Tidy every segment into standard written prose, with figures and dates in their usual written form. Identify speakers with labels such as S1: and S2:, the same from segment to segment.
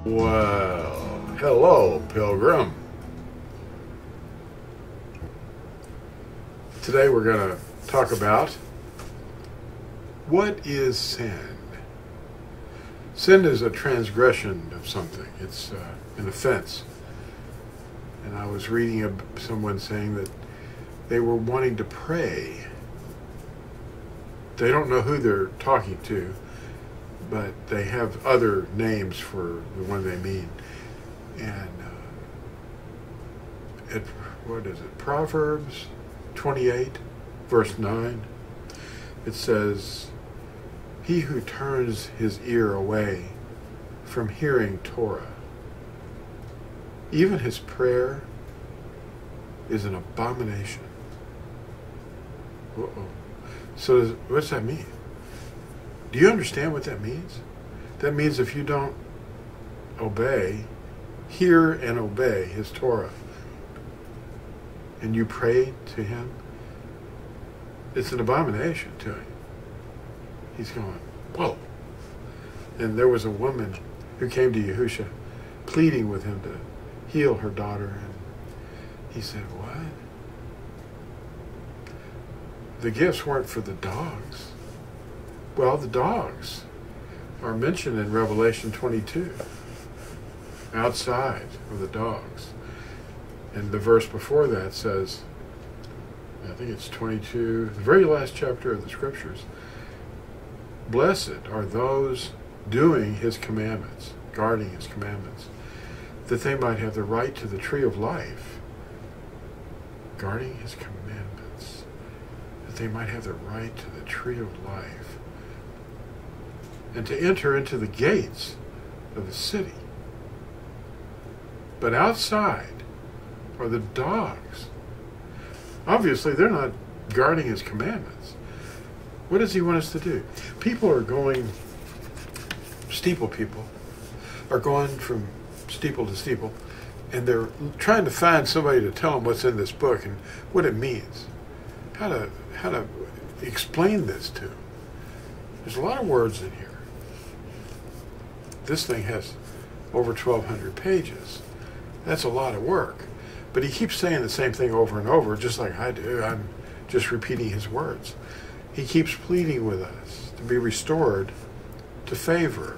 S1: Well, hello, Pilgrim. Today we're going to talk about what is sin. Sin is a transgression of something. It's an offense. And I was reading of someone saying that they were wanting to pray. They don't know who they're talking to, but they have other names for the one they mean. And what is it? Proverbs 28, verse 9. It says, "He who turns his ear away from hearing Torah, even his prayer is an abomination." Uh-oh. So what's that mean? Do you understand what that means? That means if you don't hear and obey his Torah, and you pray to him, it's an abomination to him. He's going, whoa. And there was a woman who came to Yahusha pleading with him to heal her daughter, and he said, what? The gifts weren't for the dogs. Well, the dogs are mentioned in Revelation 22. Outside of the dogs. And the verse before that says, I think it's 22, the very last chapter of the scriptures, "Blessed are those doing his commandments," guarding his commandments, "that they might have the right to the tree of life." Guarding his commandments, that they might have the right to the tree of life, and to enter into the gates of the city. But outside are the dogs. Obviously, they're not guarding his commandments. What does he want us to do? People are going, steeple people, are going from steeple to steeple, and they're trying to find somebody to tell them what's in this book and what it means. How to explain this to them. There's a lot of words in here. This thing has over 1,200 pages. That's a lot of work. But he keeps saying the same thing over and over, just like I do. I'm just repeating his words. He keeps pleading with us to be restored to favor.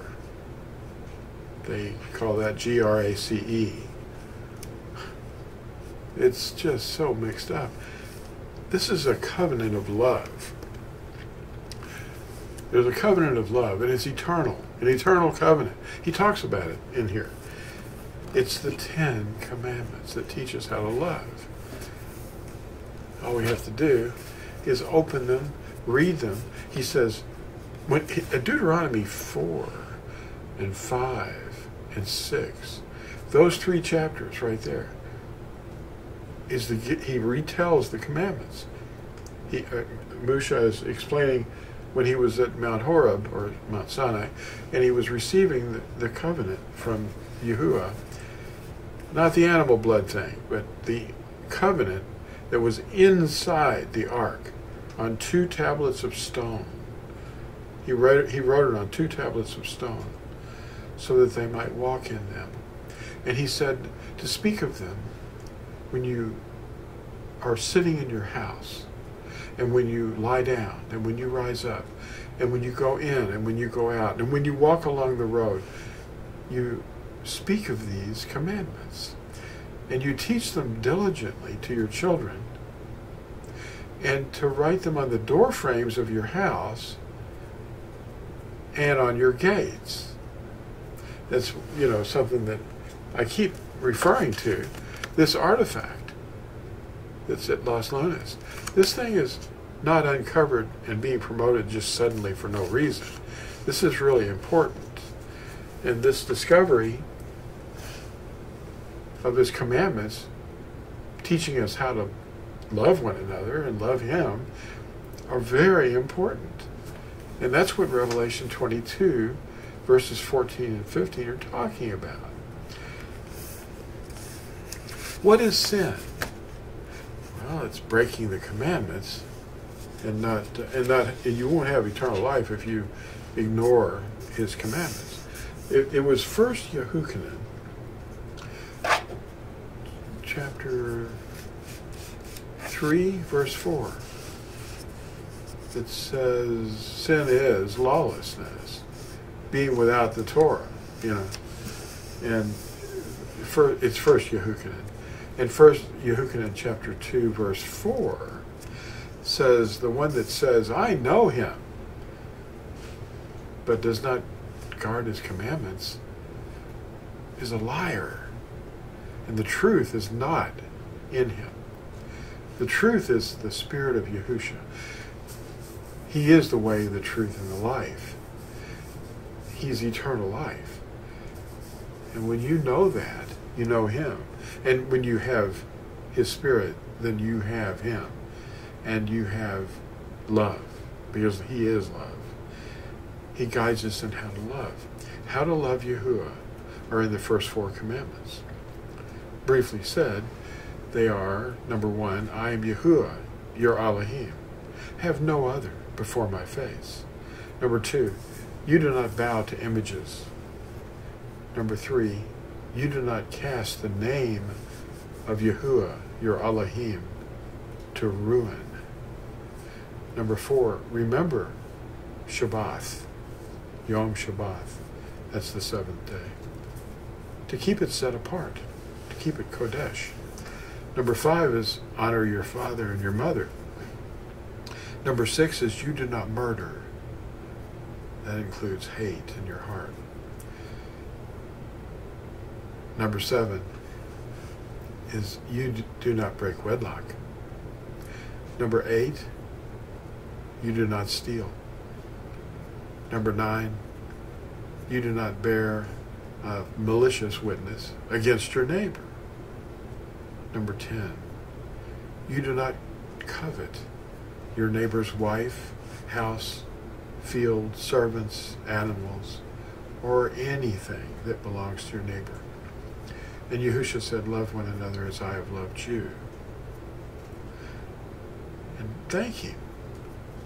S1: They call that GRACE. It's just so mixed up. This is a covenant of love. There's a covenant of love, and it's eternal, an eternal covenant. He talks about it in here. It's the 10 commandments that teach us how to love. All we have to do is open them, read them. He says, Deuteronomy 4 and 5 and 6, those 3 chapters right there, he retells the commandments. Musha is explaining when he was at Mount Horeb, or Mount Sinai, and he was receiving the covenant from Yahuah. Not the animal blood thing, but the covenant that was inside the ark on 2 tablets of stone. He wrote it on 2 tablets of stone so that they might walk in them. And he said to speak of them when you are sitting in your house, and when you lie down, and when you rise up, and when you go in, and when you go out, and when you walk along the road. You speak of these commandments, and you teach them diligently to your children, and to write them on the door frames of your house and on your gates. That's, something that I keep referring to, this artifact that's at LAWLESSNESS. This thing is not uncovered and being promoted just suddenly for no reason. This is really important. And this discovery of his commandments, teaching us how to love one another and love him, are very important. And that's what Revelation 22, verses 14 and 15 are talking about. What is sin? Well, it's breaking the commandments, and you won't have eternal life if you ignore his commandments. It was first Yahuah, chapter 3, verse 4. It says, sin is lawlessness, being without the Torah, And it's first Yahuah. And first Yahuah chapter 2, verse 4 says, the one that says, I know him, but does not guard his commandments, is a liar. And the truth is not in him. The truth is the Spirit of Yahusha. He is the way, the truth, and the life. He's eternal life. And when you know that, you know him. And when you have his Spirit, then you have him. And you have love, because he is love. He guides us in how to love. How to love Yahuah are in the first 4 commandments. Briefly said, they are, number 1, I am Yahuah, your Elohim. Have no other before my face. Number 2, you do not bow to images. Number 3, you do not cast the name of Yahuah, your Elohim, to ruin. Number 4, remember Shabbat, Yom Shabbat. That's the 7th day. To keep it set apart, to keep it Kodesh. Number 5 is honor your father and your mother. Number 6 is you do not murder. That includes hate in your heart. Number 7 is you do not break wedlock. Number 8, you do not steal. Number 9, you do not bear malicious witness against your neighbor. Number 10, you do not covet your neighbor's wife, house, field, servants, animals, or anything that belongs to your neighbor. And Yahusha said, love one another as I have loved you. And thank him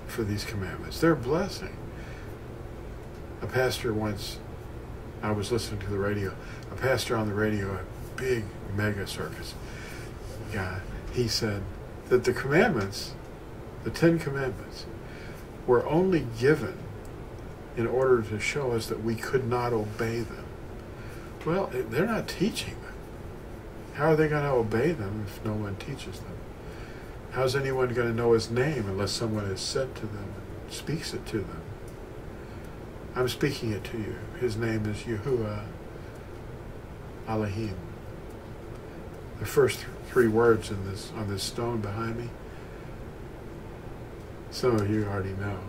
S1: for these commandments. They're a blessing. A pastor once, I was listening to the radio, a pastor on the radio, a big mega circus guy, he said that the commandments, the 10 commandments, were only given in order to show us that we could not obey them. Well, they're not teaching them. How are they going to obey them if no one teaches them? How's anyone going to know his name unless someone is sent to them and speaks it to them? I'm speaking it to you. His name is Yahuah Elohim. The first 3 words in this on this stone behind me, some of you already know.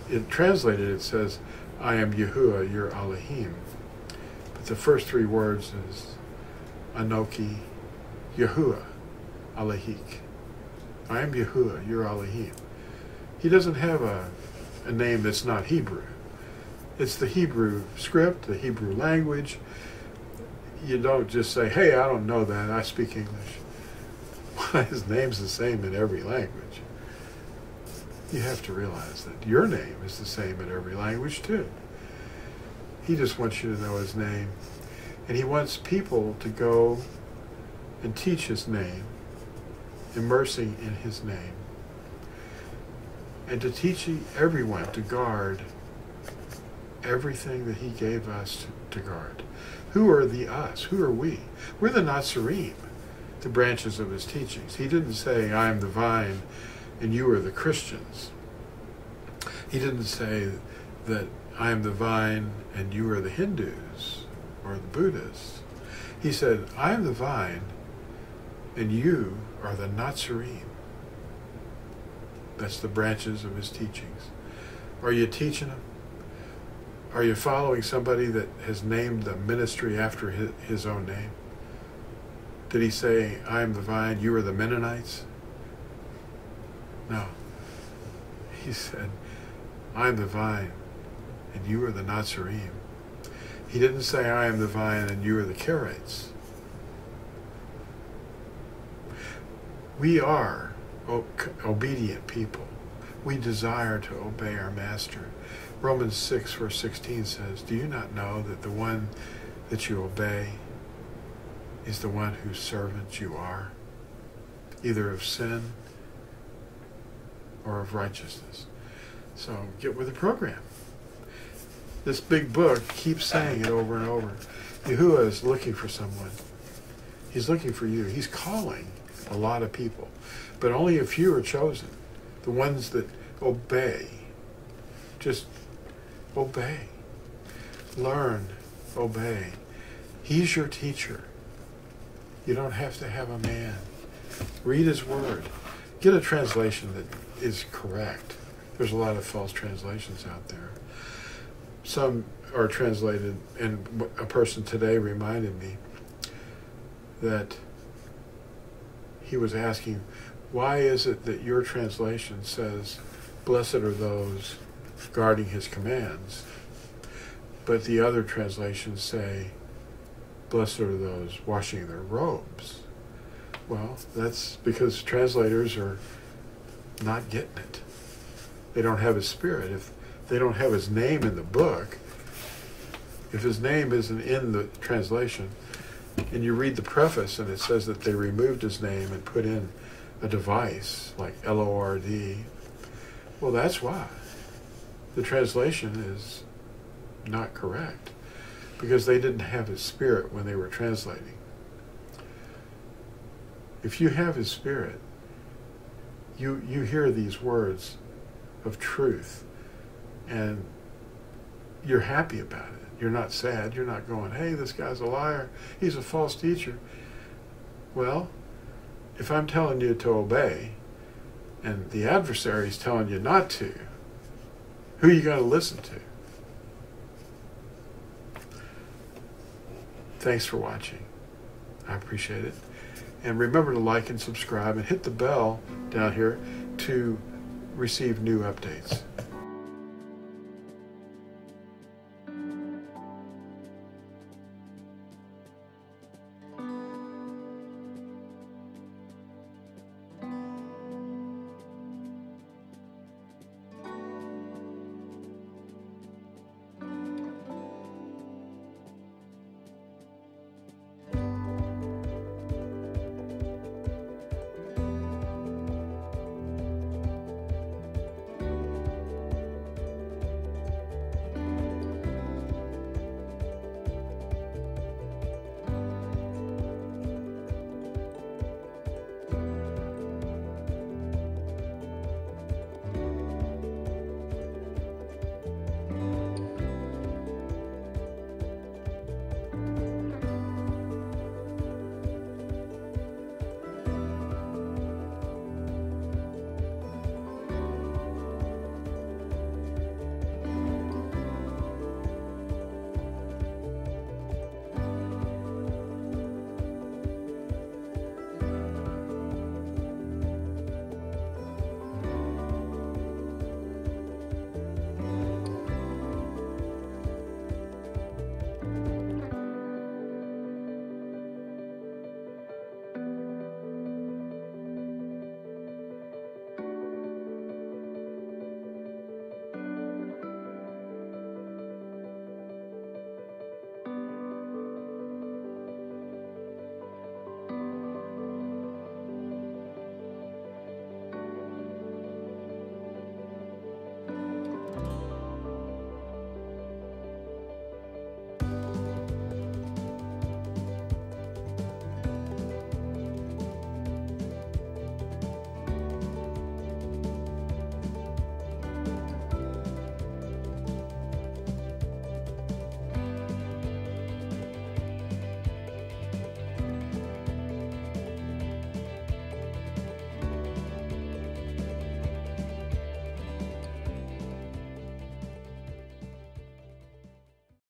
S1: It translated, it says, I am Yahuah, your Elohim. But the first 3 words is Anoki Yahuah Elohik. I am Yahuah, your Elohim. He doesn't have a name that's not Hebrew. It's the Hebrew script, the Hebrew language. You don't just say, hey, I don't know that, I speak English. Well, his name's the same in every language. You have to realize that your name is the same in every language too. He just wants you to know his name. And he wants people to go and teach his name, immersing in his name. And to teach everyone to guard everything that he gave us to guard. Who are the us? Who are we? We're the Natsarim, the branches of his teachings. He didn't say, I am the vine and you are the Christians. He didn't say that I am the vine and you are the Hindus or the Buddhists. He said, I am the vine and you are the Natsarim. That's the branches of his teachings. Are you teaching them? Are you following somebody that has named the ministry after his own name? Did he say, I am the vine, you are the Mennonites? No. He said, I am the vine, and you are the Natsarim. He didn't say, I am the vine, and you are the Karaites. We are obedient people. We desire to obey our master. Romans 6 verse 16 says, do you not know that the one that you obey is the one whose servant you are, either of sin or of righteousness? So get with the program. This big book keeps saying it over and over. Yahuah is looking for someone. He's looking for you. He's calling a lot of people, but only a few are chosen. The ones that obey. Just obey. Learn. Obey. He's your teacher. You don't have to have a man. Read his word. Get a translation that is correct. There's a lot of false translations out there. Some are translated, and a person today reminded me that he was asking, why is it that your translation says, blessed are those guarding his commands, but the other translations say, blessed are those washing their robes? Well, that's because translators are not getting it. They don't have his spirit. If they don't have his name in the book, if his name isn't in the translation, and you read the preface and it says that they removed his name and put in a device like LORD, well, that's why. The translation is not correct, because they didn't have his spirit when they were translating. If you have his spirit, you hear these words of truth, and you're happy about it. You're not sad. You're not going, hey, this guy's a liar. He's a false teacher. Well, if I'm telling you to obey, and the adversary is telling you not to, who are you going to listen to? Thanks for watching. I appreciate it. And remember to like and subscribe and hit the bell down here to receive new updates.